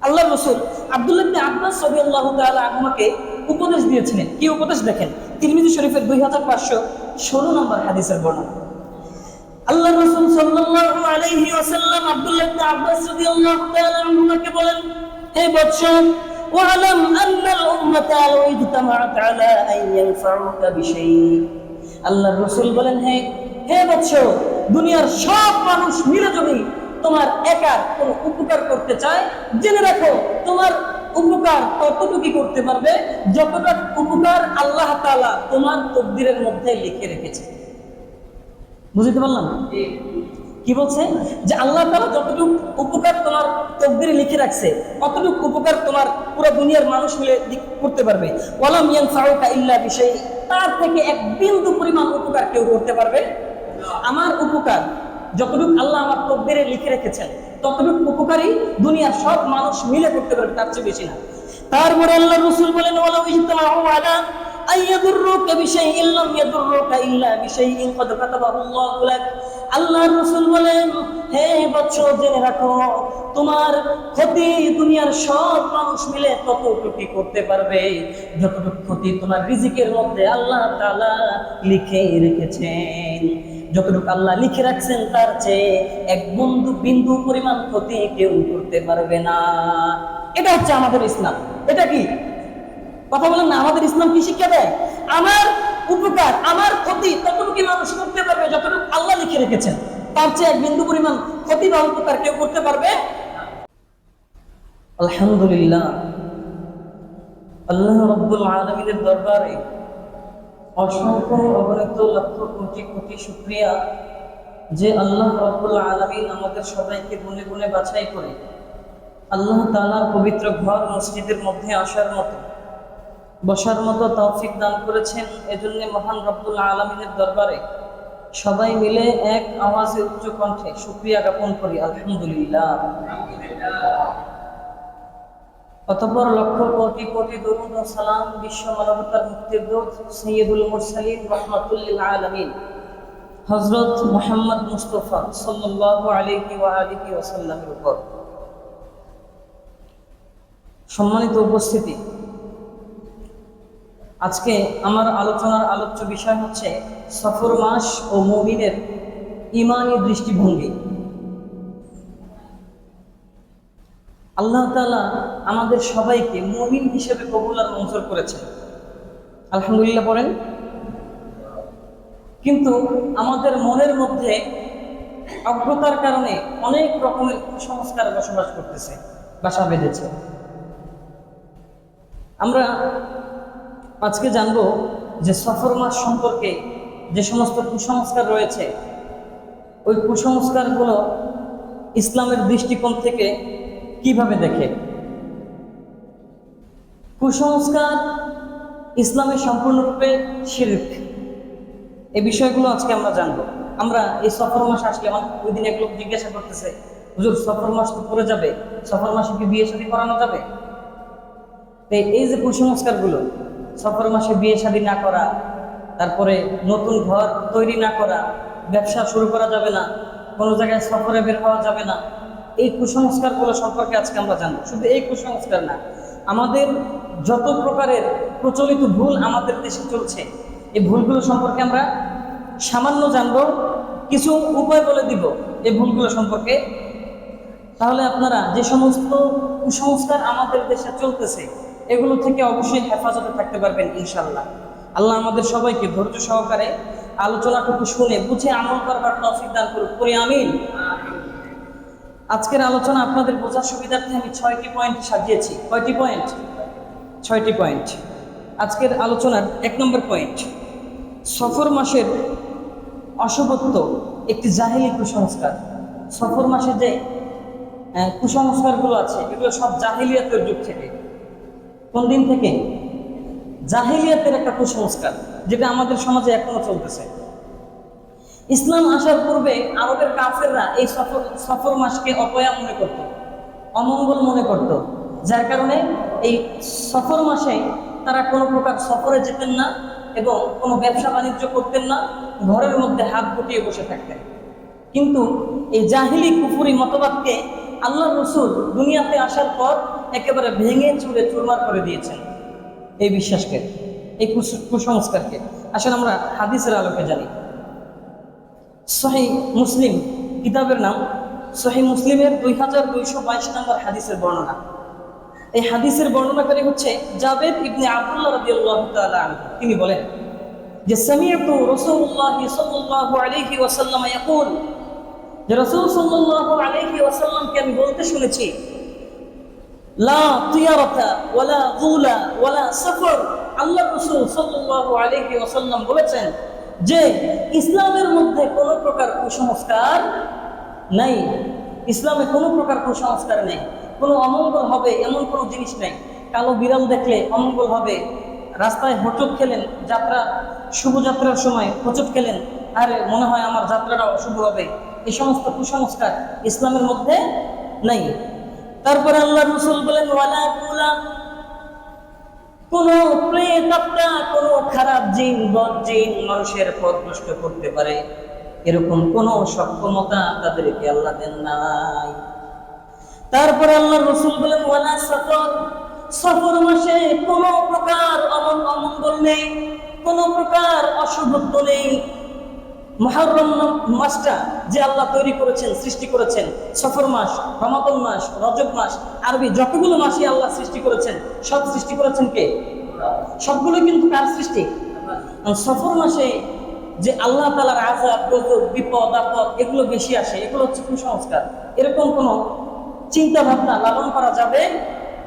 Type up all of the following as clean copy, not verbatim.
আল্লাহ রাসূল আব্দুল্লাহ ইবনে আব্বাস রাদিয়াল্লাহু তাআলা আনহুকে উপদেশ দিয়েছিলেন। কি উপদেশ দেখেন, তিরমিজি শরীফের 2516 নম্বর হাদিসের বর্ণনা। আল্লাহ রাসূল সাল্লাল্লাহু আলাইহি ওয়াসাল্লাম আব্দুল্লাহ ইবনে আব্বাস রাদিয়াল্লাহু তাআলা আনহুকে বলেন, হে বৎস, ওয়ালাম আন্নাল উম্মাতা লাউ ইজতামাআত আলা আন ইয়ানফাউকা বিশাইইন। আল্লাহর রাসূল বলেন, হে বৎস, দুনিয়ার সব মানুষ মিলে যদি তোমার একার কোন উপকার করতে চায়, জেনে রাখো তোমার উপকার ততটুকুই করতে পারবে যতটা উপকার আল্লাহ তাআলা তোমার তকদিরের মধ্যে লিখে রেখেছে। বুঝতে পারলাম কি বলছে? যে আল্লাহ তাআলা যতটুকু উপকার তোমার তকদিরে লিখে রাখছে ততটুকু উপকার তোমার পুরো দুনিয়ার মানুষ মিলে করতে পারবে। ওয়ালাম ইয়ানফাউকা ইল্লা বিশাইইন, তার থেকে এক বিন্দু পরিমাণ উপকার কেউ করতে পারবে। আমার উপকার যতটুকু আল্লাহ আমার তকদিরে লিখে রেখেছেন ততটুকু উপকারই দুনিয়ার সব মানুষ মিলে করতে পারবে, তার চেয়ে বেশি না। তারপরে আল্লাহ রাসূল বলেন, ওয়ালাউ ইজতামাউ আলা আইয়াদুররুকা বিশাইইন লাম ইয়াদুররুকা ইল্লা বিশাইইন ক্বাদ কাতাবাহু আল্লাহু লাক। আল্লাহর রাসূল বলেন, হে বৎস, জেনে রাখো তোমার ক্ষতি দুনিয়ার সব মানুষ মিলে ততটুকু করতে পারবে যতটুকু ক্ষতি তোমার রিজিকের মধ্যে আল্লাহ তাআলা লিখে রেখেছেন। যতটুকু আল্লাহ লিখে রাখছেন তার চেয়ে এক বিন্দু পরিমাণ ক্ষতি কেউ করতে পারবে না। এটা হচ্ছে আমাদের ইসলাম। এটা কি কথা বলেন না? আমাদের ইসলাম কি শিক্ষা দেয়? আমার উপকার, আমার ক্ষতি ততটুকু মানুষ করতে পারবে যতটুকু আল্লাহ লিখে রেখেছেন, তার চেয়ে এক বিন্দু পরিমাণ ক্ষতি বা উপকার কেউ করতে পারবে। আলহামদুলিল্লাহ, আল্লাহ রাব্বুল আলামিনের দরবারে অসংখ্য অগণিত লক্ষ কোটি কোটি শুকরিয়া যে আল্লাহ রাব্বুল আলামিন আমাদের সবাইকে গুণে গুণে বাছাই করে আল্লাহ তাআলার পবিত্র ঘর মসজিদের মধ্যে আসার মতো, বসার মতো তৌফিক দান করেছেন। এজন্য মহান রব্বুল আলামিনের দরবারে সবাই মিলে এক আওয়াজে উচ্চ কণ্ঠে শুকরিয়া জ্ঞাপন করি, আলহামদুলিল্লাহ। অতঃপর লক্ষ কোটি কোটি দরুদ ও সালাম বিশ্ব মানবতার মুক্তির দূত সাইয়্যিদুল মুরসালিন রাহমাতুল লিল আলামিন হযরত মুহাম্মদ মুস্তাফা সাল্লাল্লাহু আলাইহি ওয়া আলিহি ওয়াসাল্লামের উপর। সম্মানিত উপস্থিতি, আজকে আমার আলোচনার আলোচ্য বিষয় হচ্ছে সফর মাস ও মুমিনের ঈমানী দৃষ্টিভঙ্গি। আল্লাহ তাআলা আমাদের সবাইকে মুমিন হিসেবে কবুল আর মঞ্জুর করেছেন, আলহামদুলিল্লাহ পড়েন। কিন্তু আমাদের মনের মধ্যে অজ্ঞতার কারণে অনেক রকমের কুসংস্কার বসবাস করতেছে, বাসা বেঁধেছে। আমরা আজকে জানবো যে সফর মাস সম্পর্কে যে সমস্ত কুসংস্কার রয়েছে, ওই কুসংস্কারগুলো ইসলামের দৃষ্টিকোণ থেকে কিভাবে দেখে। কুসংস্কার ইসলামে সম্পূর্ণরূপে শিরক, এই বিষয়গুলো আজকে আমরা জানবো। আমরা এই সফর মাস আসলে ওই দিন এক লোক জিজ্ঞাসা করতেছে, হুজুর সফর মাস তো পড়ে যাবে, সফর মাসে কি বিয়ে শাদী করানো যাবে? এই যে কুসংস্কারগুলো, সফর মাসে বিয়ে শাদী না করা, তারপরে নতুন ঘর তৈরি না করা, ব্যবসা শুরু করা যাবে না, কোনো জায়গায় সফরে বের হওয়া যাবে না, এই কুসংস্কারগুলো সম্পর্কে আজকে আমরা জানবো। শুধু এই কুসংস্কার না, আমাদের যত প্রকারের প্রচলিত ভুল আমাদের দেশে চলছে, এই ভুলগুলো সম্পর্কে আমরা সামান্য জানবো, কিছু উপায় বলে দিব এই ভুলগুলো সম্পর্কে। তাহলে আপনারা যে সমস্ত কুসংস্কার আমাদের দেশে চলতেছে এগুলো থেকে অবশ্যই হেফাজতে থাকতে পারবেন ইনশাআল্লাহ। আল্লাহ আমাদের সবাইকে ধৈর্য সহকারে আলোচনাটুকু শুনে বুঝে আমল করবার তৌফিক দান করুক, করি আমিন। আজকের আলোচনা আপনাদের বোঝার সুবিধার্থে আমি 6টি পয়েন্ট সাজিয়েছি। কয়টি পয়েন্ট? 6টি পয়েন্ট। আজকের আলোচনার 1 নম্বর পয়েন্ট, সফর মাসের অশুভত্ব একটি জাহেলি কুসংস্কার। সফর মাসে যে কুসংস্কারগুলো আছে এগুলো সব জাহেলিয়াতের যুগ থেকে। কোন দিন থেকে? জাহেলিয়াতের একটা কুসংস্কার, যেটা আমাদের সমাজে এখনো চলতেছে। ইসলাম আসার পূর্বে আরবের কাফেররা এই সফর মাসকে অপয়া মনে করত, অমঙ্গল মনে করত, যার কারণে এই সফর মাসে তারা কোনো প্রকার সফরে যেতেন না এবং কোনো ব্যবসা বাণিজ্য করতেন না, ঘরের মধ্যে হাত গুটিয়ে বসে থাকতেন। কিন্তু এই জাহিলি কুফরি মতবাদকে আল্লাহ রসুল দুনিয়াতে আসার পর একেবারে ভেঙে চুরে চুরমার করে দিয়েছেন এই বিশ্বাসকে, এই কুসংস্কারকে। আসলে আমরা হাদিসের আলোকে জানি। সহিহ মুসলিম কিতাবের নাম সহিহ মুসলিমের 2222 নম্বর হাদিসের বর্ণনা। এই হাদিসের বর্ণনাকারী হচ্ছে জাবের ইবনে আব্দুল্লাহ রাদিয়াল্লাহু তাআলা আনহু। তিনি বলেন যে সামি'তু রাসূলুল্লাহ সাল্লাল্লাহু আলাইহি ওয়াসাল্লাম ইয়াকুল, যে রাসূল সাল্লাল্লাহু আলাইহি ওয়াসাল্লামকে আমি বলতে শুনেছি, লা তিয়ারাতা ওয়ালা গুলা ওয়ালা সাফর। আল্লাহ রাসূল সাল্লাল্লাহু আলাইহি ওয়াসাল্লাম বলেছেন যে ইসলামের মধ্যে কোনো প্রকার কুসংস্কার নাই। ইসলামে কোনো প্রকার কুসংস্কার নেই। কোনো অমঙ্গল হবে এমন কোনো জিনিস নেই। কালো বিড়াল দেখলে অমঙ্গল হবে, রাস্তায় হোঁচট খেলেন, শুভযাত্রার সময় হোঁচট খেলেন, আর মনে হয় আমার যাত্রাটা অশুভ হবে, এই সমস্ত কুসংস্কার ইসলামের মধ্যে নাই। তারপরে আল্লাহ রাসূল বলেন ওয়ালা কুলা, কোন প্রেত আত্মা, কোন খারাপ জিন বদ জিন মানুষের পথ নষ্ট করতে পারে এরকম কোন সক্ষমতা তাদেরকে আল্লাহ দেন নাই। তারপরে আল্লাহ রাসূল বলেন ওয়ালা সফর, সফর মাসে কোন প্রকার অমঙ্গল নেই, কোন প্রকার অশুভত্ব নেই। মুহররম মাসটা যে আল্লাহ তৈরি করেছেন, সৃষ্টি করেছেন, সফর মাস, রমাদান মাস, রজব মাস, আরবি যতগুলো মাসই আল্লাহ সৃষ্টি করেছেন, সব সৃষ্টি করেছেন কে? সবগুলো কিন্তু কার সৃষ্টি? সফর মাসে যে আল্লাহ তাআলার আযাব, গজব, বিপদ আপদ এগুলো বেশি আসে, এগুলো হচ্ছে কুসংস্কার। এরকম কোনো চিন্তা ভাবনা লালন করা যাবে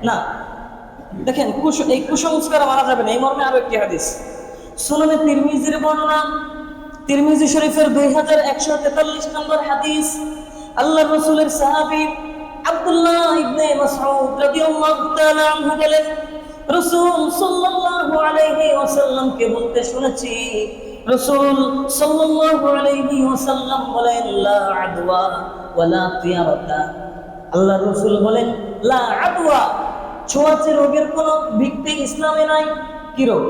না। দেখেন এই কুসংস্কার মারা যাবে না, এই মর্মে আরো একটি হাদিস সুনানে তিরমিজির বর্ণনা, তিরমিজি শরীফের 2143 নম্বর হাদিস। আল্লাহর রাসূলের সাহাবী আব্দুল্লাহ ইবনে মাসউদ রাদিয়াল্লাহু তাআলা আনহু বলেন, রাসূল সাল্লাল্লাহু আলাইহি ওয়াসাল্লামকে বলতে শুনেছি, রাসূল সাল্লাল্লাহু আলাইহি ওয়াসাল্লাম বলেন লা আদওয়া ওয়ালা তিয়ারাতা। আল্লাহর রাসূল বলেন লা আদওয়া, ছোঁয়াচে রোগের কোনো ভিত্তি ইসলামে নাই। কি রোগ?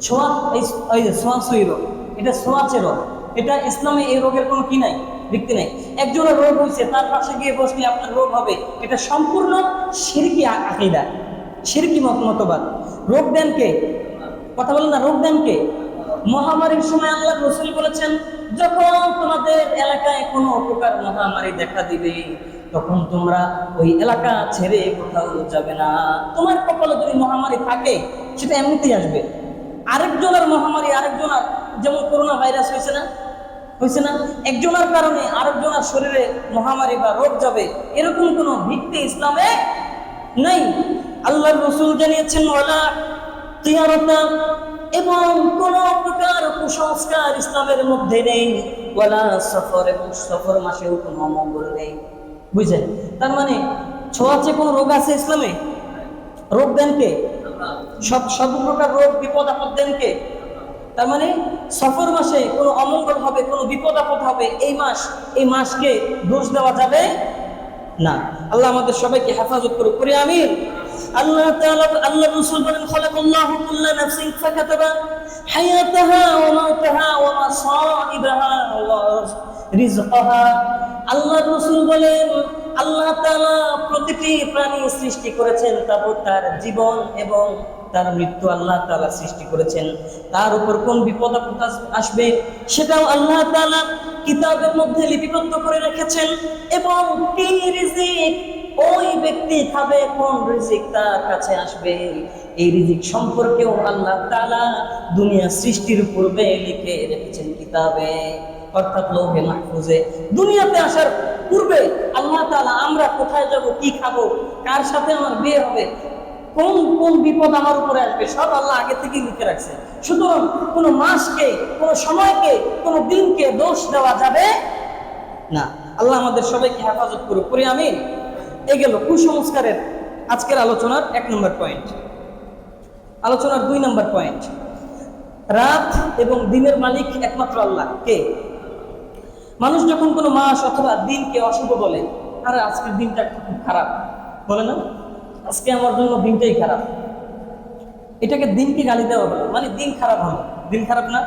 ছোঁয়াছুঁই রোগ, এটা ছোঁয়াচে রোগ, এটা ইসলামে এই রোগের কোনো কি নাই, ভিত্তি নাই। একজনের রোগ হয়েছে, তার পাশে গিয়ে বসলে আপনার রোগ হবে, এটা সম্পূর্ণ শিরকি আকীদা, শিরকি মতবাদ। রোগ দেন কে? কথা বলেন না, রোগ দেন কে? মহামারীর সময় আল্লাহ রাসূল বলেছেন, যখন তোমাদের এলাকায় কোনো প্রকার মহামারী দেখা দিবে তখন তোমরা ওই এলাকা ছেড়ে কোথাও যাবে না। তোমার কপালে যদি মহামারী থাকে সেটা এমনিতেই আসবে। আরেকজনের মহামারী আরেকজনের, যেমন করোনা ভাইরাস হয়েছে না, একজনের কারণে আরেকজনের শরীরে মহামারী বা রোগ যাবে, এরকম কোনো ভিত্তি ইসলামে নাই। আল্লাহর রাসূল জানিয়েছেন ওয়ালা তিয়ারাতা, এবং কোন প্রকার কুসংস্কার ইসলামের মধ্যে নেই। ওয়ালা সফর, এবং সফর মাসেও কোনো অমঙ্গল নেই। বুঝলেন? তার মানে ছোঁয়াচে কোন রোগ আছে ইসলামে? রোগ দেন কে? সব প্রকার রোগ বিপদ আপদ দেন কে? তার মানে সফর মাসে কোনো অমঙ্গল হবে, কোনো বিপদ আপদ হবে, এই মাসকে দোষ দেওয়া যাবে না। আল্লাহ আমাদের সবাইকে হেফাজত করুক, করি আমিন। আল্লাহ রাসূল বলেন খালাকাল্লাহু কুল্লা নাফসিন ফাকাতাবা হায়াতাহা ওয়া মাউতাহা ওয়া মাসাইবাহা ওয়া রিজকাহা। আল্লাহ রাসূল বলেন আল্লাহ তাআলা প্রতিটি প্রাণী সৃষ্টি করেছেন, তারপর তার জীবন এবং তার মৃত্যু আল্লাহ তাআলা সৃষ্টি করেছেন। তার উপর কোন বিপদ আপদ আসবে সেটাও আল্লাহ তাআলা কিতাবের মধ্যে লিপিবদ্ধ করে রেখেছেন। এবং কি রিজিক ওই ব্যক্তি খাবে, কোন রিজিক তার কাছে আসবে, এই রিজিক সম্পর্কেও আল্লাহ তাআলা দুনিয়া সৃষ্টির পূর্বে লিখে রেখেছেন কিতাবে, অর্থাৎ লৌহে মাহফুজে। দুনিয়াতে আসার পূর্বে আল্লাহ তাআলা আমরা কোথায় যাব, কি খাবো, কার সাথে আমার বিয়ে হবে, কোন কোন বিপদ আমার উপরে আসবে, সব আল্লাহ আগে থেকেই লিখে রাখছে। সুতরাং কোনো মাসকে, কোনো সময়কে, কোনো দিনকে দোষ দেওয়া যাবে না। আল্লাহ আমাদের সবাইকে হেফাজত করুক, করি আমিন। এই গেল কুসংস্কারের আজকের আলোচনার 1 নম্বর পয়েন্ট। আলোচনার 2 নম্বর পয়েন্ট, রাত এবং দিনের মালিক একমাত্র আল্লাহ। কে? মানুষ যখন কোনো মাস অথবা দিনকে অশুভ বলে, আরে আজকের দিনটা খুব খারাপ, বলে না, আজকে আমার জন্য দিনটাই খারাপ, এটাকে দিনকে গালি দেওয়া হলো, মানে দিন খারাপ হলো। দিন খারাপ না,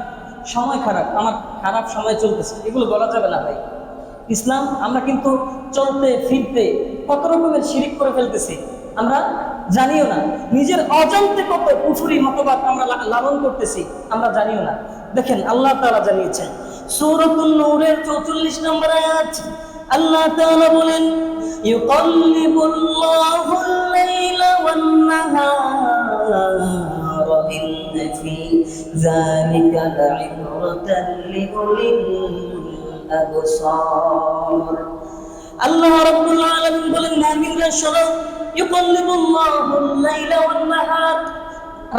সময় খারাপ, আমার খারাপ সময় চলতেছে, এগুলো বলা যাবে না ভাই। ইসলাম আমরা কিন্তু চলতে ফিরতে কত রকমের শিরিক করে ফেলতেছি, আমরা জানিও না। নিজের অজান্তে কত কুফরি মতবাদ আমরা লালন করতেছি, আমরা জানিও না। দেখেন আল্লাহ তাআলা জানিয়েছেন সূরাতুন নূরের 44 নম্বর আয়াত, আল্লাহ তাআলা বলেন ইউকাল্লিবুল্লাহুল লাইলা ওয়ান নাহারা ইন্না ফি যালিকা লা'iবরাতান লিউলিল আবসার। আল্লাহ রাব্বুল আলামিন বলেন মুমিনরা শোনো, ইউকাল্লিবুল্লাহুল লাইলা ওয়ান নাহার,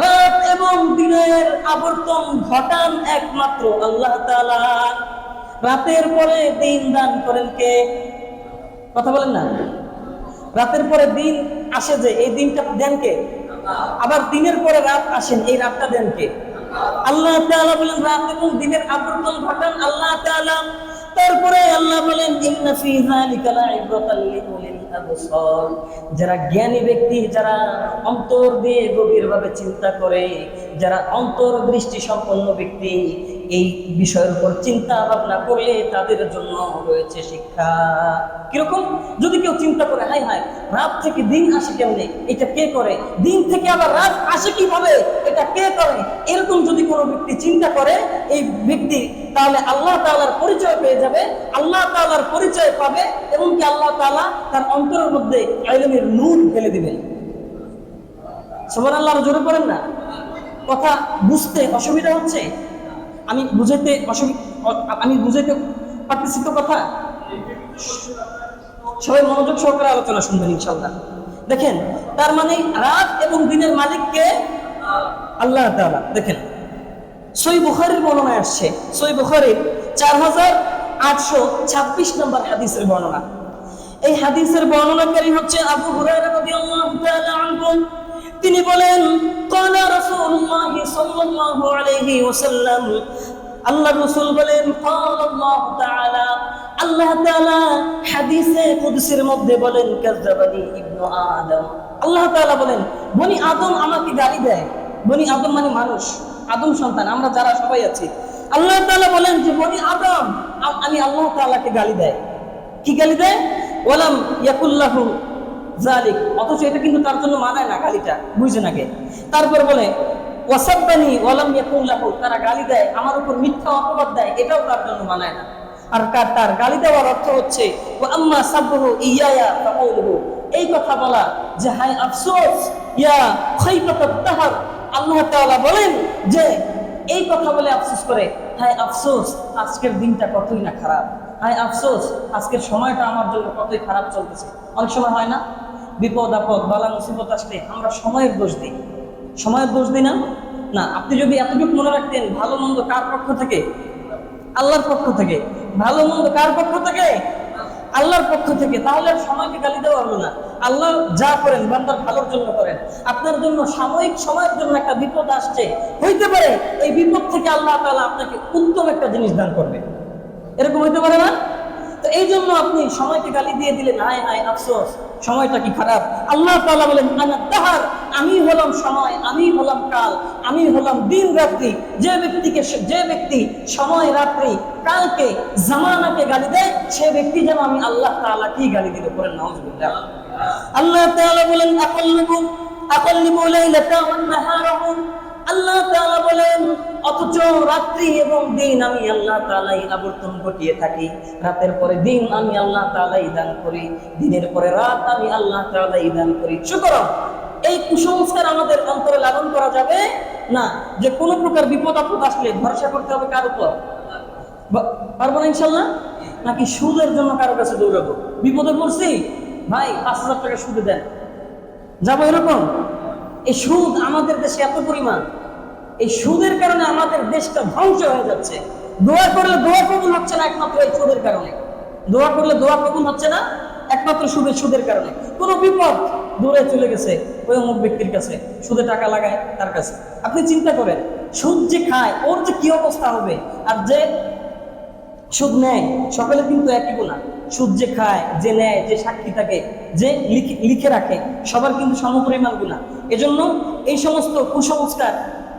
রাত এবং দিনের আবর্তন ঘটান একমাত্র আল্লাহ তাআলা। রাতের পরে দিন দান করেন কে? কথা বলেন না। রাতের পরে দিন আসে, যে এই দিনটা দেন কে? আবার দিনের পরে রাত আসেন, এই রাতটা দেন কে? আল্লাহ তাআলা বলেন রাত এবং দিনের আবর্তন ঘটান আল্লাহ তাআলা। তারপরে আল্লাহ বলেন ইন্না ফি যালিকা লা'iবরাতান লিউলিল আবসার, যারা জ্ঞানী ব্যক্তি, যারা অন্তর দিয়ে গভীরভাবে চিন্তা করে, যারা অন্তর্দৃষ্টি সম্পন্ন ব্যক্তি, এই বিষয়ের উপর চিন্তা ভাবনা করলে তাদের জন্য রয়েছে শিক্ষা। কিরকম? যদি কেউ চিন্তা করে হায় হায় রাত থেকে দিন আসে কেমনে, এটা কে করে? দিন থেকে আবার রাত আসে কিভাবে, এটা কে করে? এরকম যদি কোনো ব্যক্তি চিন্তা করে, এই ব্যক্তি তাহলে আল্লাহ তাআলার পরিচয় পেয়ে যাবে, আল্লাহ তাআলার পরিচয় পাবে, এবং কি আল্লাহ তাআলা তার অন্তরের মধ্যে ইলমের নূর ফেলে দিবেন। সুবহানাল্লাহ, জোরে পড়েন না। কথা বুঝতে অসুবিধা হচ্ছে? আমি বুঝাইতে পারতেছি তো কথা? সবাই মনোযোগ সহকারে আলোচনা শুনবেন ইনশাআল্লাহ। দেখেন, তার মানে রাত এবং দিনের মালিককে আল্লাহ তাআলা। দেখেন সহিহ বুখারীর বর্ণনায় আসছে, সহিহ বুখারীর 4826 নম্বর হাদিসের বর্ণনা। এই হাদিসের বর্ণনাকারী হচ্ছে আবু হুরায়রা রাদিয়াল্লাহু তাআলা আনহু। তিনি বলেন ক্বালা রাসূলুল্লাহ সাল্লাল্লাহু আলাইহি ওয়াসাল্লাম, আল্লাহ রাসূল বলেন ক্বালাল্লাহু তাআলা, আল্লাহ তাআলা হাদিসে কুদসির মধ্যে বলেন কাযাবানি ইবনু আদম। আল্লাহ তাআলা বলেন বনি আদম আমাকে গালি দেয়। বনি আদম মানে মানুষ, আদম সন্তান আমরা যারা সবাই আছি। আল্লাহ তাআলা বলেন যে বনি আদম আমি আল্লাহ তাআলাকে গালি দেয়। কি গালি দেয়? ওয়ালাম ইয়াকুল্লাহু যালিক, অথচ এটা কিন্তু তার জন্য মানায় না, গালিটা বুঝে নাকি। তারপর বলে ওয়াসাব্বানি ওয়ালাম ইয়াকুল্লাহু, তারা গালি দেয়, আমার উপর মিথ্যা অপবাদ দেয়, এটাও তার জন্য মানায় না। আর তার গালি দেওয়ার অর্থ হচ্ছে ওয়া আম্মা সাব্বুহু ইয়া ফাকুলহু, এই কথা বলা যে হায় আফসোস ইয়া খাইফাতাত তাহর। আল্লাহ তাআলা বলেন যে এই কথা বলে আফসোস করে, হায় আফসোস আজকের দিনটা কতই না খারাপ, হায় আফসোস আজকের সময়টা আমার জন্য কতই খারাপ চলতেছে। অনেক সময় হয় না, বিপদ আপদ বালা মুসিবত আসলে আমরা সময়ের দোষ দিই। সময়ের দোষ দিই না? না, আপনি যদি এতটুকু মনে রাখতেন ভালো মন্দ কার পক্ষ থেকে? আল্লাহর পক্ষ থেকে। ভালো মন্দ কার পক্ষ থেকে? আল্লাহর পক্ষ থেকে। তাহলে আর সময়কে গালি দেওয়া হলো না। আল্লাহ যা করেন বান্দার ভালোর জন্য করেন। আপনার জন্য সাময়িক সময়ের জন্য একটা বিপদ আসছে, হইতে পারে এই বিপদ থেকে আল্লাহ তাআলা আপনাকে উত্তম একটা জিনিস দান করবে, এরকম হইতে পারে না? তো এই জন্য আপনি সময়কে গালি দিয়ে দিলেন, হায় হায় আফসোস সময়টা কি খারাপ। আল্লাহ তাআলা বলেন আনা তাহার, আমি হলাম সময়, আমি হলাম কাল, আমি হলাম দিন রাত্রি। যে ব্যক্তি সময় রাত্রি কালকে জামানাকে গালি দেয়, সে ব্যক্তি যেন আমি আল্লাহ তাআলা কি গালি দিতে পারেন। নাউযুবিল্লাহ। আল্লাহ তাআলা বলেন আকাল্লিবু লাইলাতা ওয়ান নাহারাহু, আল্লাহ তাআলা বলেন অথচ রাত্রি এবং দিন আমি আল্লাহ তাআলাই আবর্তন ঘটিয়ে থাকি। রাতের পরে দিন আমি আল্লাহ তাআলাই দান করি, দিনের পরে রাত আমি আল্লাহ তাআলাই দান করি। সুতরাং এই কুসংস্কার আমাদের অন্তরে লালন করা যাবে না যে কোনো প্রকার বিপদ আপদ আসলে ভরসা করতে হবে কার উপর? পারবো না ইনশাল্লাহ? নাকি সুদের জন্য কারো কাছে দৌড়াবো? বিপদে পড়ছি, ভাই 5000 টাকা সুদে দেন, যাবো এরকম? এই সুদ আমাদের দেশে এত পরিমাণ, এই সুদের কারণে আমাদের দেশটা ধ্বংস হয়ে যাচ্ছে। দোয়া করলে দোয়া কবুল হচ্ছে না একমাত্র এই সুদের কারণে। দোয়া করলে দোয়া কবুল হচ্ছে না একমাত্র সুদের কারণে। কোনো বিপদ দূরে চলে গেছে ওই অমুক ব্যক্তির কাছে, সুদে টাকা লাগায় তার কাছে। আপনি চিন্তা করেন সুদ যে খায় ওর যে কি অবস্থা হবে, আর যে সুদ নেয় সকলে কিন্তু একই গুণা। সুদ যে খায়, যে নেয়, যে সাক্ষী থাকে, যে লিখে রাখে, সবার কিন্তু সমপরিমাণ গুণা। এজন্য এই সমস্ত কুসংস্কার,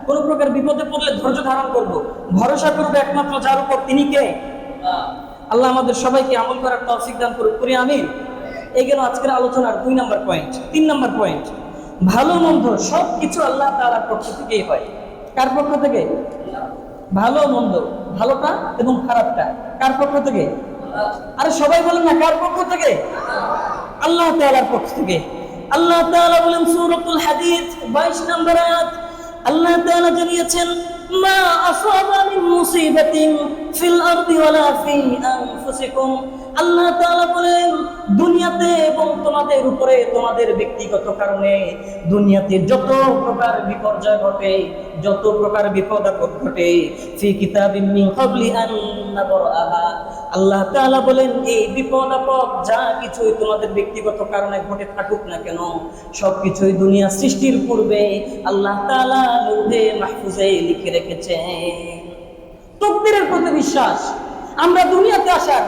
কোন প্রকার বিপদে পড়লে ধৈর্য ধারণ করব, ভরসা করবো একমাত্র যার উপর, তিনি কে? আল্লাহ আমাদের সবাইকে আমল করার তৌফিক দান করুক, করি আমিন। এই গেল আজকের আলোচনার 2 নম্বর পয়েন্ট। 3 নম্বর পয়েন্ট, ভালো মন্দ সব কিছু আল্লাহ তাআলার পক্ষ থেকেই হয়। কার পক্ষ থেকে? ভালো মন্দ, ভালোটা এবং খারাপটা কার পক্ষ থেকে? আরে সবাই বলেন না, কার পক্ষ থেকে? আল্লাহ তাআলার পক্ষ থেকে। আল্লাহ তাআলা বলেন সূরাতুল হাদীদ 22 নম্বর আয়াত, আল্লাহ তাআলা জানিয়েছেন মা আসাবা মিন মুসিবাতিন ফিল আরদি ওয়ালা ফি আনফুসিকুম। আল্লাহ তাআলা বলেন দুনিয়াতে এবং তোমাদের উপরে তোমাদের ব্যক্তিগত কারণে দুনিয়াতে যত প্রকার বিপর্যয় ঘটে, যত প্রকার বিপদ আপদ ঘটে, ফি কিতাবিন মিন ক্বাবলি আন নাবরাহা, আল্লাহ তাআলা বলেন এই বিপদ আপদ যা কিছুই তোমাদের ব্যক্তিগত কারণে ঘটে থাকুক না কেন, সবকিছুই দুনিয়া সৃষ্টির পূর্বে আল্লাহ তাআলা লৌহে মাহফুজে লিখে রেখেছেন। তাকদীরের প্রতি বিশ্বাস। আমরা দুনিয়াতে আসার,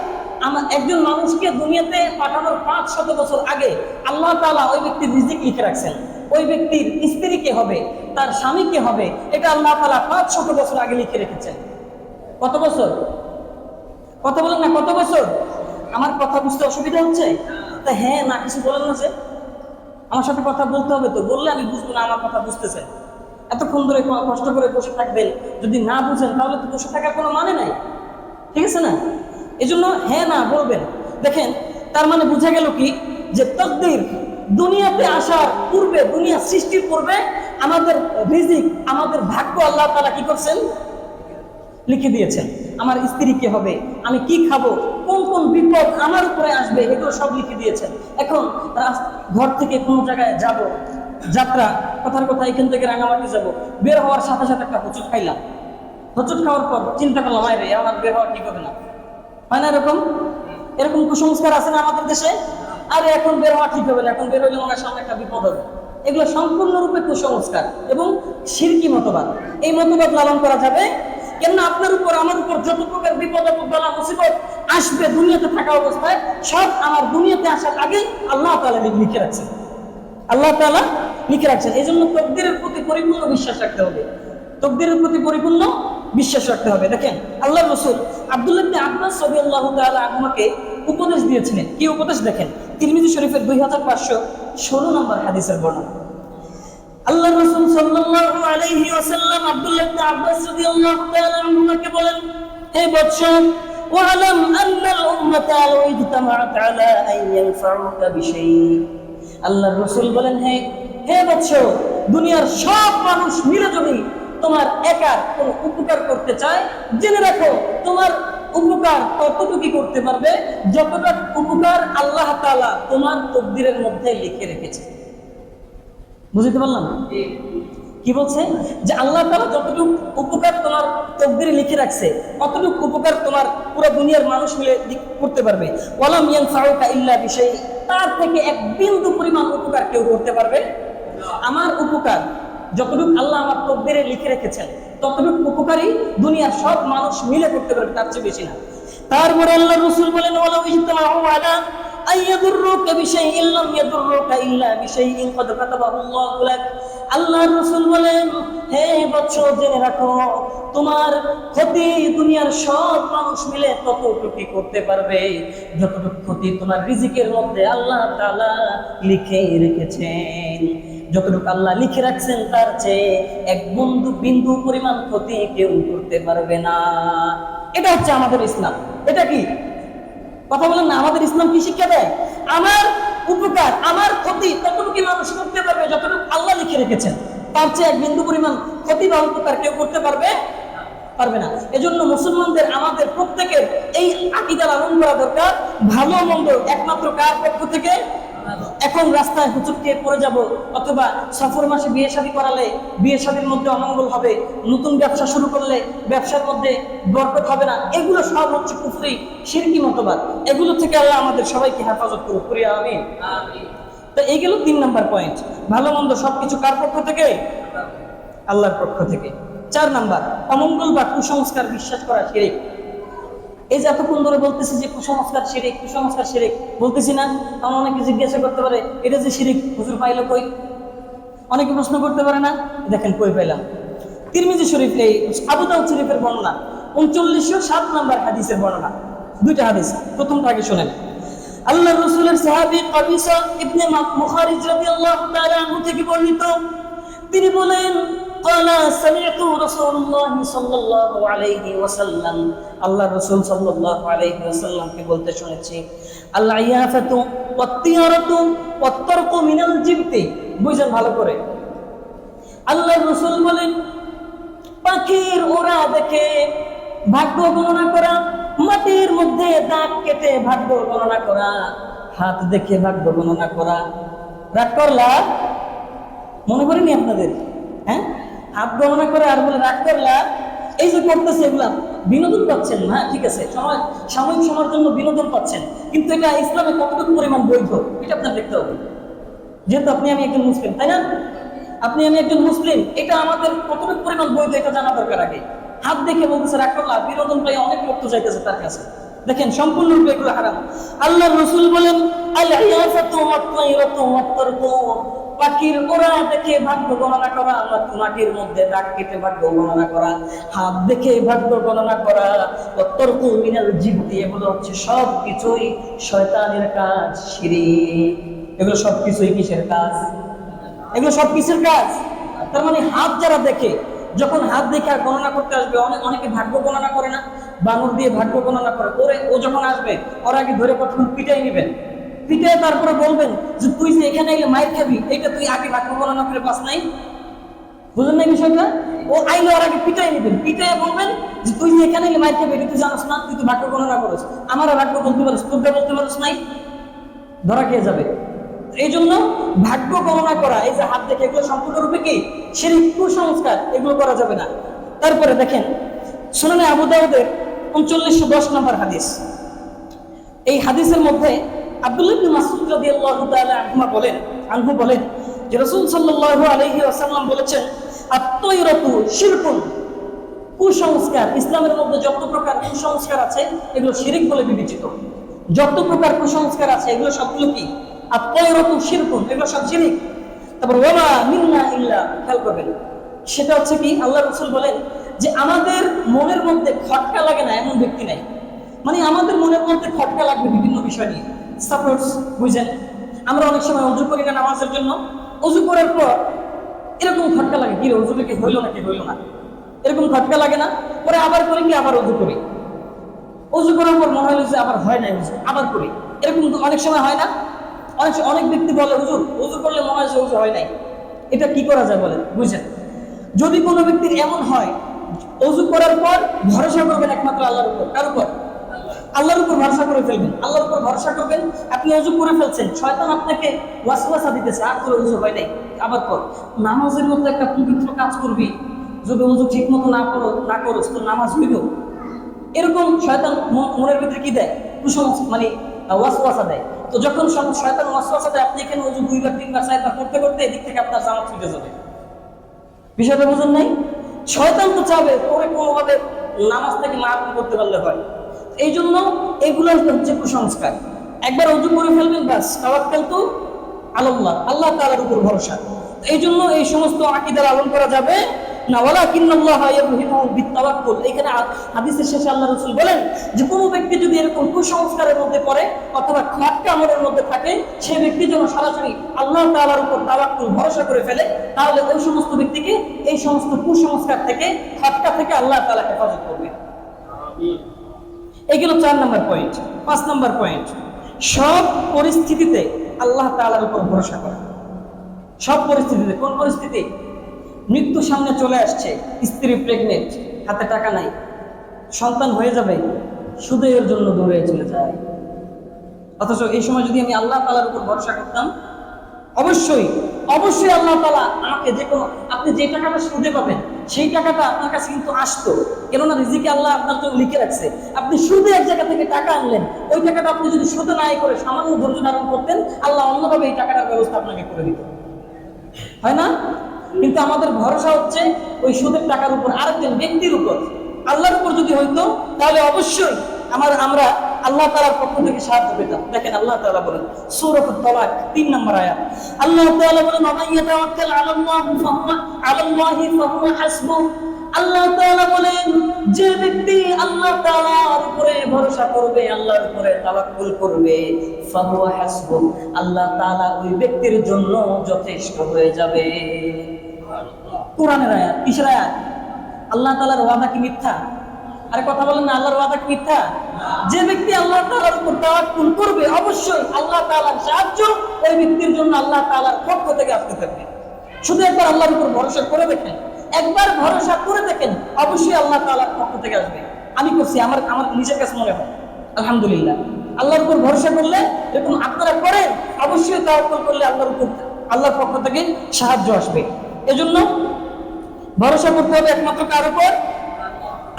একজন মানুষকে দুনিয়াতে পাঠানোর 500 বছর আগে আল্লাহ তাআলা ওই ব্যক্তির রিজিক লিখে রাখছেন। ওই ব্যক্তির স্ত্রী কে হবে, তার স্বামী কে হবে, এটা আল্লাহ তাআলা 500 বছর আগে লিখে রেখেছেন। কত বছর? কথা বলেন না, কত বছর? আমার কথা বুঝতে অসুবিধা হচ্ছে? তা হ্যাঁ না কিছু বলেন না যে, আমার সাথে কথা বলতে হবে তো, বললে আমি বুঝবো না আমার কথা বুঝতেছে। এতক্ষণ ধরে কষ্ট করে বসে থাকবেন, যদি না বুঝেন তাহলে তো বসে থাকার কোনো মানে নাই, ঠিক আছে না? এই জন্য হ্যাঁ না বলবেন। দেখেন, তার মানে বোঝা গেল কি, যে তাকদীর দুনিয়াতে আসার পূর্বে, দুনিয়া সৃষ্টির পূর্বে আমাদের রিজিক, আমাদের ভাগ্য আল্লাহ তাআলা কি করছেন? লিখে দিয়েছেন। আমার স্ত্রী কে হবে, আমি কি খাবো, কোন কোন বিপদ আমার উপরে আসবে, এগুলো সব লিখে দিয়েছেন। এখন ঘর থেকে কোনো জায়গায় যাব, যাত্রা, কথার কথা এখান থেকে রাঙামাটি যাব, বের হওয়ার সাথে সাথে একটা হোঁচট খাইলাম। হোঁচট খাওয়ার পর চিন্তা করলাম আরে আমার বের হওয়া ঠিক হবে না, হয় না? এরকম এরকম কুসংস্কার আছে না আমাদের দেশে? আরে এখন বের হওয়া ঠিক হবে না, এখন বের হইলে আমার সামনে একটা বিপদ হবে। এগুলো সম্পূর্ণরূপে কুসংস্কার এবং শিরকি মতবাদ। এই মতবাদ লালন করা যাবে কেননা আপনার উপর আমার উপর যত প্রকার বিপদ বালা মুসিবত আসবে দুনিয়াতে থাকা অবস্থায়, সব আমার দুনিয়াতে আসার আগে আল্লাহ তাআলা লিখে রাখছেন। আল্লাহ তাআলা লিখে রাখছেন। এই জন্য তাকদীরের প্রতি পরিপূর্ণ বিশ্বাস রাখতে হবে। তাকদীরের প্রতি পরিপূর্ণ বিশ্বাস রাখতে হবে। দেখেন, আল্লাহর রাসূল আব্দুল্লাহ ইবনে আব্বাস রাদিয়াল্লাহু তাআলা আনহুকে উপদেশ দিয়েছিলেন। কি উপদেশ? দেখেন, তিরমিজি শরীফের 2516 নম্বর হাদিসের বর্ণনা। আল্লাহর রাসূল সাল্লাল্লাহু আলাইহি ওয়াসাল্লাম আব্দুল্লাহ ইবনে আব্বাস রাদিয়াল্লাহু তাআলা আনহুকে বলেন, হে বৎস, ওয়ালাম আন্নাল উম্মাতা লাউ ইজতামাআত আলা আন ইয়ানফাউকা বিশাইইন। আল্লাহর রাসূল বলেন, হে বৎস, দুনিয়ার সব মানুষ মিলে যদি তোমার একার কোনো উপকার করতে চায়, জেনে রাখো তোমার উপকার ততটুকু করতে পারবে যতটা উপকার আল্লাহ তাআলা তোমার তাকদীরের মধ্যে লিখে রেখেছে। বুঝতে পারলাম কি বলছে? যে আল্লাহ তাআলা যতটুকু উপকার তোমার তাকদীরে লিখে রাখছে, কতটুকু উপকার তোমার পুরো দুনিয়ার মানুষ মিলে করতে পারবে। ওয়ালাম ইয়ানফাউকা ইল্লা বিশাই, তার থেকে এক বিন্দু পরিমাণ উপকার কেউ করতে পারবে। আমার উপকার যতটুকু আল্লাহ আমার তাকদীরে লিখে রেখেছেন, ততটুকু উপকারই দুনিয়ার সব মানুষ মিলে করতে পারবে, তার চেয়ে বেশি না। তারপরে আল্লাহর রাসূল বলেন, ওয়ালাউ ইজতামাউ আলা আইয়াদুররুকা বিশাইইন লাম ইয়াদুররুকা ইল্লা বিশাইইন ক্বাদ কাতাবাহু আল্লাহু লাক। আল্লাহর রাসূল বলেন, হে বৎস, জেনে রাখো তোমার ক্ষতি দুনিয়ার সব মানুষ মিলে ততটুকু করতে পারবে যতটুকু ক্ষতি তোমার রিজিকের মধ্যে আল্লাহ তাআলা লিখে রেখেছেন। যতটুকু আল্লাহ লিখে রাখছেন তার চেয়ে এক বিন্দু পরিমাণ ক্ষতি কেউ করতে পারবে না। এটা হচ্ছে আমাদের ইসলাম। এটা কি কথা বলেন না? আমাদের ইসলাম কি শিক্ষা দেয়? আমার উপকার, আমার ক্ষতি ততটুকু মানুষ করতে পারবে যতটুকু আল্লাহ লিখে রেখেছেন, তার চেয়ে এক বিন্দু পরিমাণ ক্ষতি বা উপকার কেউ করতে পারবে না। এজন্য মুসলমানদের, আমাদের প্রত্যেকের এই আকীদা লালন করা দরকার। ভালো মন্দ একমাত্র কার পক্ষ থেকে? এখন রাস্তায় হুজুর খেয়ে পড়ে যাব, অথবা সফর মাসে বিয়ে শাদী করালে বিয়ে শাদীর মধ্যে অমঙ্গল হবে, নতুন ব্যবসা শুরু করলে ব্যবসার মধ্যে বরকত হবে না, এগুলো সব হচ্ছে কুফরি শিরকি মতবাদ। এগুলো থেকে আল্লাহ আমাদের সবাইকে হেফাজত করুক, করি আমিন। তো এই গেল 3 নম্বর পয়েন্ট, ভালো মন্দ সবকিছু কার পক্ষ থেকে? আল্লাহর পক্ষ থেকে। 4 নাম্বার, অমঙ্গল বা কুসংস্কার বিশ্বাস করা শিরক। এই যে এতক্ষণ ধরে বলতেছি যে কুসংস্কার শিরক, কুসংস্কার শিরক বলতেছি না? আমার অনেকে জিজ্ঞাসা করতে পারে, এটা যে শিরক হুজুর পাইলো কই? অনেকে প্রশ্ন করতে পারে না? দেখেন কই পেলাম। তিরমিজি শরীফ, এই আবু দাউদ শরীফের বর্ণনা 3907 নম্বর হাদিসের বর্ণনা। দুইটা হাদিস, প্রথমটা আগে শুনেন। আল্লাহ রাসূলের সাহাবী কবিসা ইবনে মুখারিজ রাদিয়াল্লাহু তাআলা আনহু থেকে বর্ণিত, তিনি বলেন ক্বালা সামি'তু রাসূলুল্লাহ সাল্লাল্লাহু আলাইহি ওয়াসাল্লাম, আল্লাহ রাসূল সাল্লাল্লাহু আলাইহি ওয়াসাল্লামকে বলতে শুনেছি, আল ইয়াফাতু ওয়াত তিয়ারাতু ওয়াত তারকু মিনাল জিবতি। বুঝেন ভালো করে, আল্লাহ রাসূল বলেন পাখির ওড়া দেখে ভাগ্য গণনা করা, মাটির মধ্যে দাগ কেটে ভাগ্য গণনা করা, হাত দেখে ভাগ্য গণনা করা। রাগ করলা? মনে করিনি আপনাদের? হ্যাঁ, হাত গণনা করে আর বলে রাগ করলা? এই যে করতেছে এগুলা বিনোদন পাচ্ছেন, হ্যাঁ ঠিক আছে, সাময়িক সময়ের জন্য বিনোদন পাচ্ছেন, কিন্তু এটা ইসলামে কতটুকু পরিমাণ বৈধ এটা আপনার দেখতে হবে। যেহেতু আপনি আমি একজন মুসলিম, তাই না? আপনি আমি একজন মুসলিম, এটা আমাদের কতটুকু পরিমাণ বৈধ এটা জানা দরকার আগে। হাত দেখে বলতেছে রাগ করলা, বিনোদন পাই অনেক লোক তো যাইতেছে তার কাছে। দেখেন সম্পূর্ণরূপে এগুলো হারাম। আল্লাহ রাসূল বলেন আল ইয়াফাতু ওয়াত তায়রাতু ওয়াত তারকু, পাখির ওড়া দেখে ভাগ্য গণনা করা, মাটির মধ্যে দাগ কেটে ভাগ্য গণনা করা, হাত দেখে ভাগ্য গণনা করা, ওয়াত তারকু মিনাল জিবতি, এগুলো হচ্ছে সব কিছুই শয়তানের কাজ, শিরক। এগুলো সব কিছুই কিসের কাজ? এগুলো সব কিসের কাজ? তার মানে হাত যারা দেখে, যখন হাত দেখে আর গণনা করতে আসবে, অনেকে ভাগ্য গণনা করে না, বানর দিয়ে ভাগ্য গণনা করে, ও যখন আসবে ওর আগে ধরে প্রথম পিটাই নেবেন, পিটাই তারপরে বলবেন যে তুই যে এখানে এলে মাইর খাবি, এটা তুই আগে ভাগ্য গণনা করে পাস নাই। বুঝলেন না বিষয়টা? ও আইলে ওর আগে পিটাই নেবেন, পিটাই বলবেন যে তুই যে এখানে এলে মাইর খাবি, এটা তুই জানোস না, তুই তো ভাগ্য গণনা করিস, আমার ভাগ্য বলতে পারিস, তোরটা বলতে পারিস নাই, ধরা খেয়ে যাবে। এই জন্য ভাগ্য গণনা করা, এই যে হাত দেখে, এগুলো সম্পূর্ণরূপে কি শিরক, কুসংস্কার, এগুলো করা যাবে না। তারপরে দেখেন সুনানে আবু দাউদের 3910 নম্বর হাদিস। এই হাদিসের মধ্যে আব্দুল্লাহ ইবনে মাসউদ রাদিয়াল্লাহু তাআলা আনহু বলেন যে রাসূল সাল্লাল্লাহু আলাইহি ওয়াসাল্লাম বলেছেন আত-তায়রাতু শিরকুন, কুসংস্কার, ইসলামের মধ্যে যত প্রকার কুসংস্কার আছে এগুলো শিরক বলে বিবেচিত। যত প্রকার কুসংস্কার আছে এগুলো সবগুলো কি? আত-তায়রাতু শিরকুন, এগুলো সব শিরক। তারপর ওয়ামা মিন্না ইল্লা, খেয়াল করবেন, সেটা হচ্ছে কি আল্লাহ রাসূল বলেন যে আমাদের মনের মধ্যে খটকা লাগে না এমন ব্যক্তি নাই। মানে আমাদের মনের মধ্যে খটকা লাগবে বিভিন্ন বিষয় নিয়ে। সাপোজ বুঝেন, আমরা অনেক সময় ওযু করি না নামাজের জন্য, ওযু করার পর এরকম খটকা লাগে, কি ওযুটা কি হইল নাকি হইল না, এরকম খটকা লাগে না? পরে আবার করি কি, আবার ওযু করি, ওযু করার পর মনে হলো যে আবার হয় নাই ওযু, আবার করি, এরকম অনেক সময় হয় না? অনেক ব্যক্তি বলে হুজুর ওযু করলে মনে হয় যে ওযু হয় নাই। এটা কি করা যায় বলেন? বুঝেন, যদি কোনো ব্যক্তির এমন হয়, ওযু করার পর ভরসা করবেন একমাত্র আল্লাহর উপর। কার উপর? আল্লাহর উপর ভরসা করে ফেলবেন, আল্লাহর উপর ভরসা করবেন। আপনি ওযু করে ফেলছেন, শয়তান আপনাকে ওয়াসওয়াসা দিতেছে, আর তোর ওযু হয় নাই, আবার কর। নামাজের মতো একটা পবিত্র কাজ করবি, যদি ওযু ঠিক মতো না করস তো নামাজ হইল? এরকম শয়তান মনের ভিতরে কি দেয়? কুসংস্কার, মানে ওয়াসওয়াসা দেয়। তো যখন শয়তান ওয়াসওয়াসা দেয়, আপনি এখানে ওযু 2বার 3বার 4বার করতে করতে এদিক থেকে আপনার জামাত ছুটে যাবে। বিষয়টা বুঝেন নাই? শয়তান তো চাবে তোরে কোনোভাবে নামাজ থেকে মাফ করতে পারলে হয়। এই জন্য এগুলো হচ্ছে কুসংস্কার। একবার ওযু করে ফেলবেন, বাস, তাওয়াক্কালতু আলাল্লাহ, আল্লাহ তাআলার উপর ভরসা। এই জন্য এই সমস্ত আকীদা লালন করা যাবে না। ওয়ালাকিন্নাল্লাহা ইয়াবহিমু বিত-তাওয়াক্কুল। এখানে হাদিসের শেষে আল্লাহ রাসূল বলেন যে কোনো ব্যক্তি যদি এরকম কুসংস্কারের মধ্যে পড়ে অথবা খটকা আমলের মধ্যে থাকে, সেই ব্যক্তি যেন সরাসরি আল্লাহ তাআলার উপর তাওয়াক্কুল, ভরসা করে ফেলে, তাহলে ওই সমস্ত ব্যক্তিকে এই সমস্ত কুসংস্কার থেকে, খটকা থেকে আল্লাহ তাআলা হেফাজত করবে। এগুলো 4 নম্বর পয়েন্ট। 5 নম্বর পয়েন্ট, সব পরিস্থিতিতে আল্লাহ তাআলার উপর ভরসা করা। সব পরিস্থিতিতে। কোন পরিস্থিতি? মৃত্যু সামনে চলে আসছে, স্ত্রী প্রেগনেন্ট, হাতে টাকা নাই, সন্তান হয়ে যাবে, সুদের জন্য দৌড়ে চলে যায়। অথচ এই সময় যদি আমি আল্লাহ তাআলার উপর ভরসা করতাম, অবশ্যই আল্লাহ তাআলা আমাকে আপনি যে টাকাটা সুদে পাবেন সেই টাকাটা আপনার কাছে কিন্তু আসতো, কেননা রিজিকে আল্লাহ আপনার জন্য লিখে রাখছে। আপনি সুদে এক জায়গা থেকে টাকা আনলেন, ওই টাকাটা আপনি যদি সুদে না করে সামান্য ধৈর্য ধারণ করতেন, আল্লাহ অন্যভাবে এই টাকাটার ব্যবস্থা আপনাকে করে দিত, হয় না? কিন্তু আমাদের ভরসা হচ্ছে ওই সুদের টাকার উপর, আরেকজন ব্যক্তির উপর। আল্লাহর উপর যদি হইতো তাহলে অবশ্যই আমরা আল্লাহ তাআলার পক্ষ থেকে সাহায্য পেতাম। দেখেন আল্লাহ তাআলা বলেন সূরাতুত তালাক 3 নম্বর আয়াত, আল্লাহ তাআলা বলেন ওয়া মান ইয়াতাওয়াক্কাল আলাল্লাহি ফাহুয়া হাসবুহ, আল্লাহ তাআলা বলেন, যে ব্যক্তি আল্লাহ তাআলার উপরে ভরসা করবে, আল্লাহর উপরে তাওয়াক্কুল করবে, ফাহুয়া হাসবু, আল্লাহ তাআলা ওই ব্যক্তির জন্য যথেষ্ট হয়ে যাবে। কোরআনের আয়াত, কিসের আয়াত? আল্লাহ তাআলার ওয়াদা কি মিথ্যা? আরে কথা বলেন না, আল্লাহর ওয়াদা কি মিথ্যা? যে ব্যক্তি আল্লাহ তাআলার উপর তাওয়াক্কুল করবে, অবশ্যই আল্লাহ তাআলার সাহায্য ওই ব্যক্তির জন্য আল্লাহ তাআলার পক্ষ থেকে আসতে থাকবে। শুধু একবার আল্লাহর উপর ভরসা করে দেখেন, একবার ভরসা করে দেখেন, অবশ্যই আল্লাহ তাআলার পক্ষ থেকে আসবে। আমি করছি, আমার নিজের কাছে মনে হয় আলহামদুলিল্লাহ। আল্লাহর উপর ভরসা করলে, এরকম আপনারা করেন, অবশ্যই তাওয়াক্কুল করলে আল্লাহর পক্ষ থেকে সাহায্য আসবে। এজন্য ভরসা করতে হবে একমাত্র কার উপর?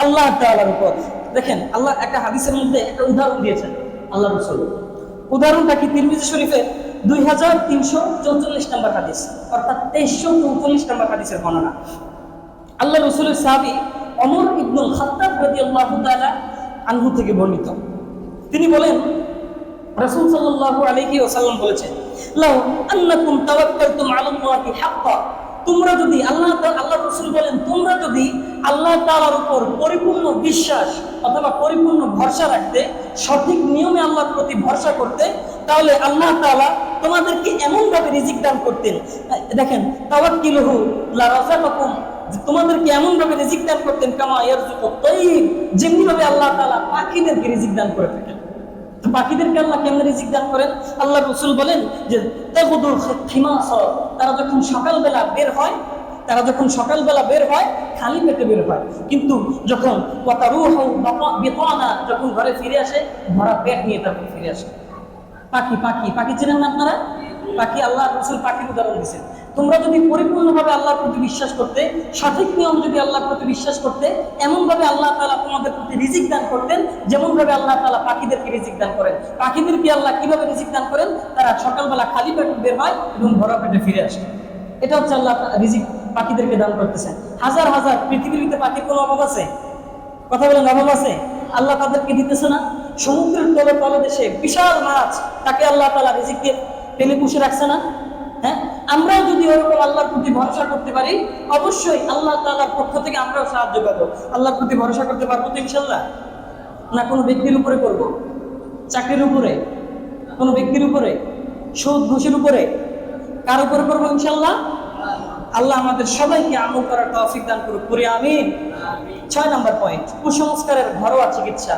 আল্লাহ তাআলার উপর। দেখেন, আল্লাহ একটা হাদিসের মধ্যে একটা উদাহরণ দিয়েছেন আল্লাহ রাসূল। উদাহরণটা কি? তিরমিজি শরীফের 2344 নম্বর হাদিস, অর্থাৎ 2344 নম্বর হাদিসের বর্ণনা। আল্লাহ রাসূলের সাহাবী ওমর ইবনুল খাত্তাব রাদিয়াল্লাহু তাআলা আনহু থেকে বর্ণিত। তিনি বলেন, রাসূল সাল্লাল্লাহু আলাইহি ওয়াসাল্লাম বলেছেন, লাউ আন্নাকুম তাওয়াক্কালতুম আলাল্লাহি হাক্কা, তোমরা যদি আল্লাহ রাসূল বলেন, তোমরা যদি আল্লাহ তাআলার উপর পরিপূর্ণ বিশ্বাস অথবা পরিপূর্ণ ভরসা রাখতে, সঠিক নিয়মে আল্লাহর প্রতি ভরসা করতে, তাহলে আল্লাহ তাআলা তোমাদেরকে এমন ভাবে রিজিক দান করতেন। দেখেন, তাওয়াক্কিলহু লা রাযাকাকুম, তোমাদেরকে এমন ভাবে রিজিক দান করতেন, কামা ইয়ারযুকুত তাইর, যেমনি ভাবে আল্লাহ তাআলা পাখিদেরকে রিজিক দান করে থাকেন। পাখিদেরকে আল্লাহ কেমন রিজিক দান করেন? আল্লাহ রাসূল বলেন যে তাগুদুল খিমাস, তারা যখন সকালবেলা বের হয় খালি পেটে বের হয়, কিন্তু যখন ওয়াতারুহু বিতানা, যখন ঘরে ফিরে আসে ভরা পেট নিয়ে তারপর ফিরে আসে। পাখি চিনেন না আপনারা? পাখি, আল্লাহ রাসূল পাখির উদাহরণ দিয়েছেন। তোমরা যদি পরিপূর্ণভাবে আল্লাহর প্রতি বিশ্বাস করতে, সঠিক নিয়ম যদি আল্লাহর প্রতি বিশ্বাস করতে, এমন ভাবে আল্লাহ তাআলা তোমাদের প্রতি রিজিক দান করতেন যেমন ভাবে আল্লাহ তাআলা পাখিদেরকে রিজিক দান করেন। পাখিদেরকে আল্লাহ কিভাবে রিজিক দান করেন? তারা সকালবেলা খালি পেটে বের হয় এবং ভরা পেটে ফিরে আসে। এটা হচ্ছে আল্লাহ রিজিক পাখিদেরকে দান করতেছেন। হাজার হাজার পৃথিবীতে পাখির কোনো অভাব আছে? কথা বলেন, অভাব আছে? আল্লাহ তাদেরকে দিতেছে না? সমুদ্রের তলদেশে বিশাল মাছ, তাকে আল্লাহ তাআলা রিজিক দিয়ে টেনে পুষে রাখছে না? হ্যাঁ, আমরাও যদি ওরকম আল্লাহর প্রতি ভরসা করতে পারি, অবশ্যই আল্লাহ তাআলার পক্ষ থেকে আমরাও সাহায্য পাবো। আল্লাহর প্রতি ভরসা করতে পারবো তো ইনশাল্লাহ? না কোনো ব্যক্তির উপরে করব? চাকরির উপরে? কোনো ব্যক্তির উপরে? সুদ ঘুষের উপরে? কার উপরে করবো ইনশাল্লাহ? আল্লাহ আমাদের সবাইকে আমল করার তৌফিক দান করুক, পড়ি আমিন। 6 নম্বর পয়েন্ট, কুসংস্কারের ঘরোয়া চিকিৎসা।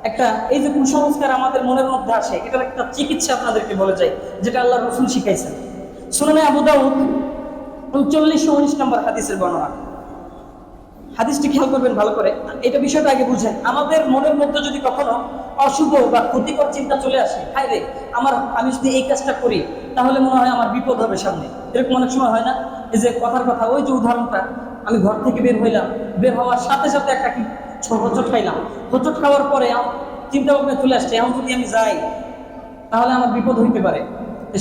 একটা, এই যে কুসংস্কার আমাদের মনের মধ্যে আসে, এটার একটা চিকিৎসা আপনাদেরকে বলে যাই, যেটা আল্লাহ রাসূল শিখাইছেন। সুনানে আবু দাউদ 39-19 নম্বর হাদিসের বর্ণনা। হাদিসটি খেয়াল করবেন ভালো করে, এটা বিষয়টা আগে বুঝেন। আমাদের মনের মধ্যে যদি কখনো অশুভ বা ক্ষতিকর চিন্তা চলে আসে, হায় রে আমি যদি এই কাজটা করি তাহলে মনে হয় আমার বিপদ হবে সামনে, এরকম অনেক সময় হয় না? এই যে কথার কথা, ওই যে উদাহরণটা, আমি ঘর থেকে বের হইলাম, বের হওয়ার সাথে সাথে একটা কি হোঁচট খাইলাম, হোঁচট খাওয়ার পরে চিন্তা ভাবনা চলে আসছে, এখন যদি আমি যাই তাহলে আমার বিপদ হইতে পারে।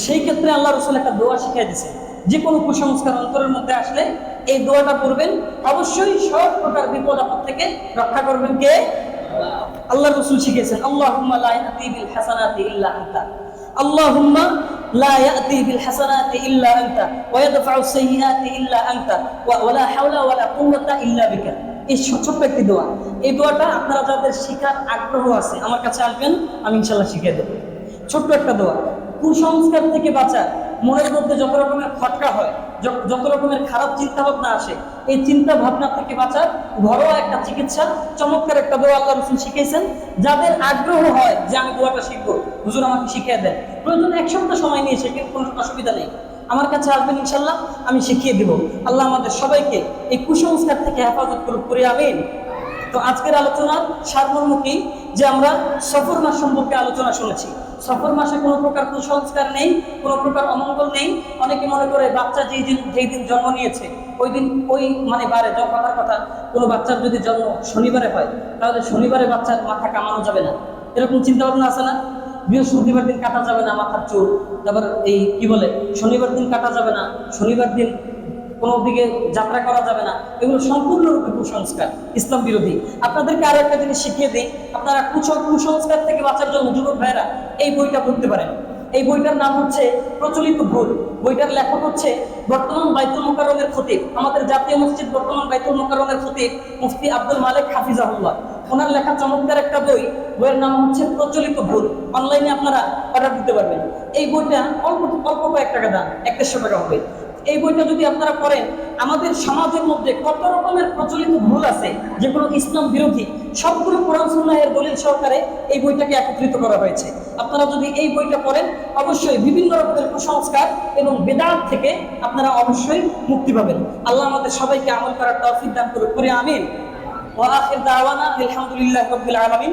সেই ক্ষেত্রে আল্লাহ রাসূল একটা দোয়া শিখিয়ে দিয়েছে, যে কোনো কুসংস্কার অন্তরের মধ্যে আসলে এই দোয়াটা পড়বেন, অবশ্যই সব প্রকার বিপদ আপদ থেকে রক্ষা করবেন কে? আল্লাহ রাসূল শিখিয়েছেন, আল্লাহুম্মা লা ইয়াতি বিল হাসানাতি ইল্লা আনতা, আল্লাহুম্মা লা ইয়াতি বিল হাসানাতি ইল্লা আনতা ওয়া ইয়াদফাউ সাইয়্যাতি ইল্লা আনতা ওয়া লা হাওলা ওয়া লা কুওয়াতা ইল্লা বিকা। এই ছোট্ট একটি দোয়া, এই দোয়াটা আপনারা যাদের শিখার আগ্রহ আছে আমার কাছে আসবেন, আমি ইনশাআল্লাহ শিখিয়ে দেব। ছোট্ট একটা দোয়া, কুসংস্কার থেকে বাঁচার, মনের মধ্যে যত রকমের খটকা হয়, যত রকমের খারাপ চিন্তা ভাবনা আসে, এই চিন্তা ভাবনা থেকে বাঁচার ঘরোয়া একটা চিকিৎসা, চমৎকার একটা দোয়া আল্লাহ রাসূল শিখিয়েছেন। যাদের আগ্রহ হয় যে আমি দোয়াটা শিখবো, হুজুর আমাকে শিখিয়ে দেন, প্রয়োজন 1 সপ্তাহ সময় নিয়ে শিখেন, কোনো অসুবিধা নেই, আমার কাছে আসবেন, ইনশাল্লাহ আমি শিখিয়ে দিব। আল্লাহ আমাদের সবাইকে এই কুসংস্কার থেকে হেফাজত করুক, পড়ি আমিন। তো আজকের আলোচনার সারমর্ম কি, যে আমরা সফর মাস সম্পর্কে আলোচনা শুনেছি। সফর মাসে কোনো প্রকার কুসংস্কার নেই, কোনো প্রকার অমঙ্গল নেই। অনেকে মনে করে বাচ্চা যেই দিন জন্ম নিয়েছে ওই বারে, কথার কথা, কোনো বাচ্চার যদি জন্ম শনিবারে হয় তাহলে শনিবারে বাচ্চার মাথা কামানো যাবে না, এরকম চিন্তা ভাবনা আছে না? বৃহস্পতিবার দিন কাটা যাবে না মাথার চুল, তারপর এই কি বলে শনিবার দিন কাটা যাবে না, শনিবার দিন কোনো দিকে যাত্রা করা যাবে না, এগুলো সম্পূর্ণরূপে কুসংস্কার, ইসলাম বিরোধী। আপনাদেরকে আরো একটা জিনিস শিখিয়ে দিই, আপনারা কুসংস্কার থেকে বাঁচার জন্য যুবক ভাইয়েরা এই বইটা পড়তে পারেন। এই বইটার নাম হচ্ছে প্রচলিত ভুল। বইটার লেখক হচ্ছে বর্তমান বাইতুল মুকাররমের খতিব, আমাদের জাতীয় মসজিদ বর্তমান বাইতুল মুকাররমের খতিব মুফতি আব্দুল মালিক হাফিজাহুল্লাহ। ওনার লেখা চমৎকার একটা বই, বইয়ের নাম হচ্ছে প্রচলিত ভুল। অনলাইনে আপনারা অর্ডার দিতে পারবেন। এই বইটা অল্প অল্প কয়েক টাকা দাম, 100-150 টাকা হবে। এই বইটা যদি আপনারা পড়েন, আমাদের সমাজের মধ্যে কত রকমের প্রচলিত ভুল আছে যেগুলো ইসলাম বিরোধী, সবগুলো কোরআন সুন্নাহের দলিল সহকারে এই বইটাকে একত্রিত করা হয়েছে। আপনারা যদি এই বইটা পড়েন, অবশ্যই বিভিন্ন রকমের কুসংস্কার এবং বেদাত থেকে আপনারা অবশ্যই মুক্তি পাবেন। আল্লাহ আমাদের সবাইকে আমল করার তৌফিক দান করুন, আমিন। ওয়া আখির দাওয়ানা আলহামদুলিল্লাহি রাব্বিল আলামিন।